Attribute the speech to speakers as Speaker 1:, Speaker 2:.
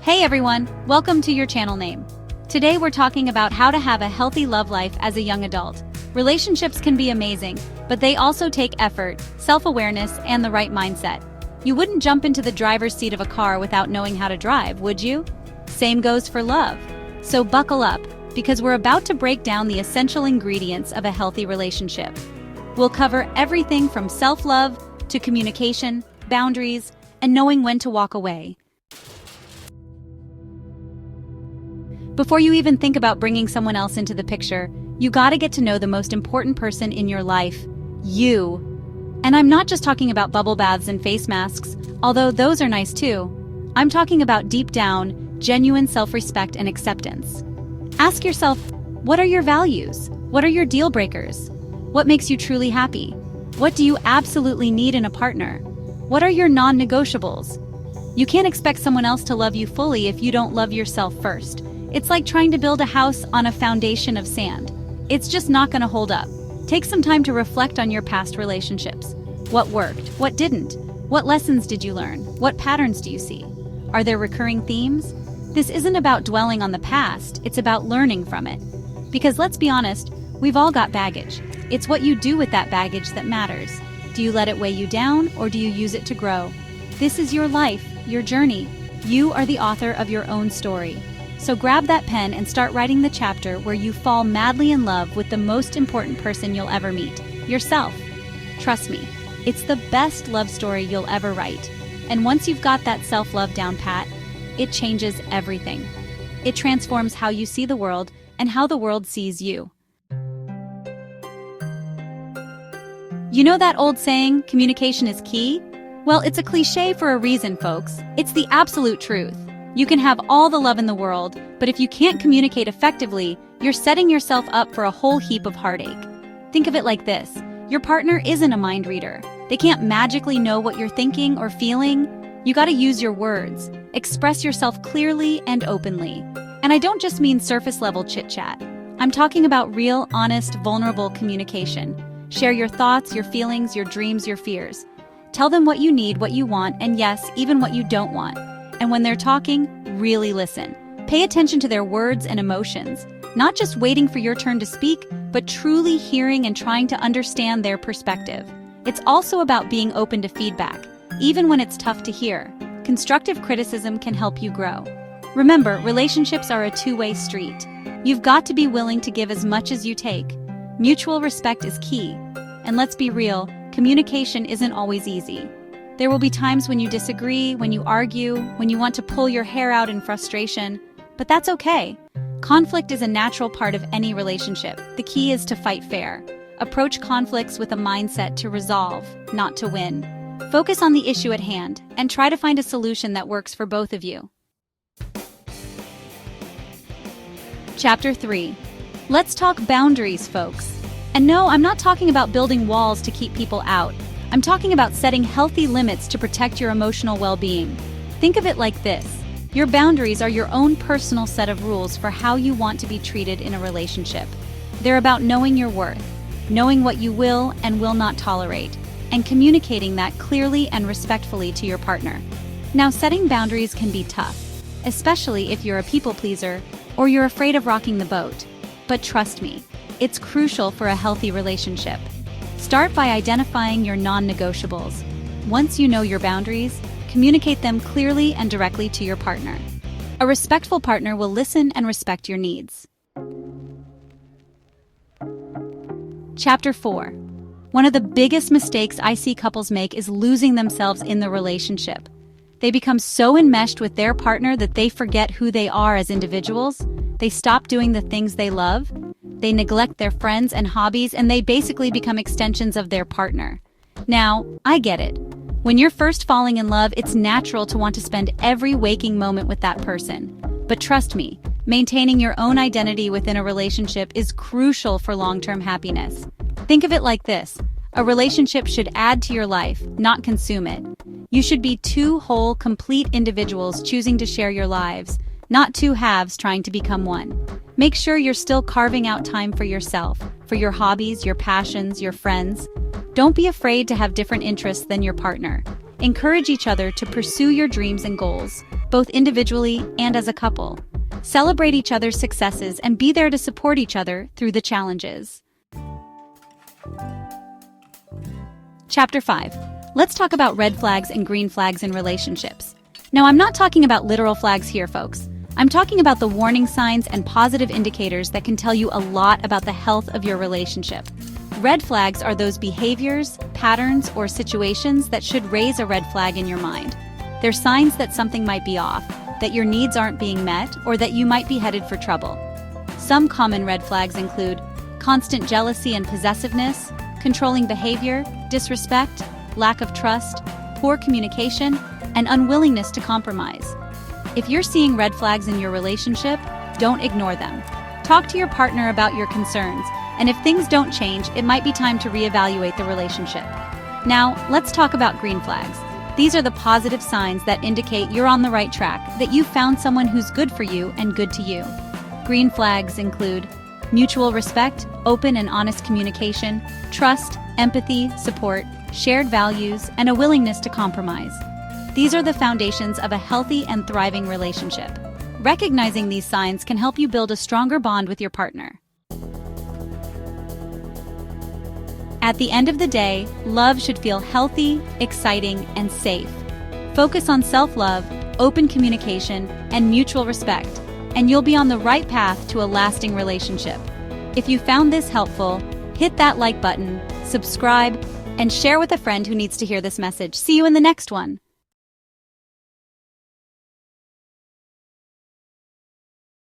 Speaker 1: Hey everyone, welcome to your channel name. Today we're talking about how to have a healthy love life as a young adult. Relationships can be amazing, but they also take effort, self-awareness, and the right mindset. You wouldn't jump into the driver's seat of a car without knowing how to drive, would you? Same goes for love. So buckle up, because we're about to break down the essential ingredients of a healthy relationship. We'll cover everything from self-love to communication, boundaries, and knowing when to walk away. Before you even think about bringing someone else into the picture, you gotta get to know the most important person in your life, you. And I'm not just talking about bubble baths and face masks, although those are nice too. I'm talking about deep down, genuine self-respect and acceptance. Ask yourself, what are your values? What are your deal breakers? What makes you truly happy? What do you absolutely need in a partner? What are your non-negotiables? You can't expect someone else to love you fully if you don't love yourself first. It's like trying to build a house on a foundation of sand. It's just not gonna hold up. Take some time to reflect on your past relationships. What worked? What didn't? What lessons did you learn? What patterns do you see? Are there recurring themes? This isn't about dwelling on the past, it's about learning from it. Because let's be honest, we've all got baggage. It's what you do with that baggage that matters. Do you let it weigh you down, or do you use it to grow? This is your life, your journey. You are the author of your own story. So grab that pen and start writing the chapter where you fall madly in love with the most important person you'll ever meet, yourself. Trust me, it's the best love story you'll ever write. And once you've got that self-love down pat, it changes everything. It transforms how you see the world and how the world sees you. You know that old saying, communication is key? Well, it's a cliche for a reason, folks. It's the absolute truth. You can have all the love in the world, but if you can't communicate effectively, you're setting yourself up for a whole heap of heartache. Think of it like this. Your partner isn't a mind reader. They can't magically know what you're thinking or feeling. You gotta use your words. Express yourself clearly and openly. And I don't just mean surface-level chit-chat. I'm talking about real, honest, vulnerable communication. Share your thoughts, your feelings, your dreams, your fears. Tell them what you need, what you want, and yes, even what you don't want. And when they're talking, really listen. Pay attention to their words and emotions, not just waiting for your turn to speak, but truly hearing and trying to understand their perspective. It's also about being open to feedback, even when it's tough to hear. Constructive criticism can help you grow. Remember, relationships are a two-way street. You've got to be willing to give as much as you take. Mutual respect is key. And let's be real, communication isn't always easy. There will be times when you disagree, when you argue, when you want to pull your hair out in frustration, but that's okay. Conflict is a natural part of any relationship. The key is to fight fair. Approach conflicts with a mindset to resolve, not to win. Focus on the issue at hand and try to find a solution that works for both of you. Chapter 3. Let's talk boundaries, folks. And no, I'm not talking about building walls to keep people out. I'm talking about setting healthy limits to protect your emotional well-being. Think of it like this. Your boundaries are your own personal set of rules for how you want to be treated in a relationship. They're about knowing your worth, knowing what you will and will not tolerate, and communicating that clearly and respectfully to your partner. Now, setting boundaries can be tough, especially if you're a people pleaser or you're afraid of rocking the boat. But trust me, it's crucial for a healthy relationship. Start by identifying your non-negotiables. Once you know your boundaries, communicate them clearly and directly to your partner. A respectful partner will listen and respect your needs. Chapter 4. One of the biggest mistakes I see couples make is losing themselves in the relationship. They become so enmeshed with their partner that they forget who they are as individuals. They stop doing the things they love. They neglect their friends and hobbies, and they basically become extensions of their partner. Now, I get it. When you're first falling in love, it's natural to want to spend every waking moment with that person. But trust me, maintaining your own identity within a relationship is crucial for long-term happiness. Think of it like this. A relationship should add to your life, not consume it. You should be two whole, complete individuals choosing to share your lives, not two halves trying to become one. Make sure you're still carving out time for yourself, for your hobbies, your passions, your friends. Don't be afraid to have different interests than your partner. Encourage each other to pursue your dreams and goals. both individually and as a couple. Celebrate each other's successes and be there to support each other through the challenges. Chapter 5. Let's talk about red flags and green flags in relationships. Now, I'm not talking about literal flags here, folks. I'm talking about the warning signs and positive indicators that can tell you a lot about the health of your relationship. Red flags are those behaviors, patterns, or situations that should raise a red flag in your mind. They're signs that something might be off, that your needs aren't being met, or that you might be headed for trouble. Some common red flags include constant jealousy and possessiveness, controlling behavior, disrespect, lack of trust, poor communication, and unwillingness to compromise. If you're seeing red flags in your relationship, don't ignore them. Talk to your partner about your concerns, and if things don't change, it might be time to reevaluate the relationship. Now, let's talk about green flags. These are the positive signs that indicate you're on the right track, that you've found someone who's good for you and good to you. Green flags include mutual respect, open and honest communication, trust, empathy, support, shared values, and a willingness to compromise. These are the foundations of a healthy and thriving relationship. Recognizing these signs can help you build a stronger bond with your partner. At the end of the day, love should feel healthy, exciting, and safe. Focus on self-love, open communication, and mutual respect, and you'll be on the right path to a lasting relationship. If you found this helpful, hit that like button, subscribe, and share with a friend who needs to hear this message. See you in the next one.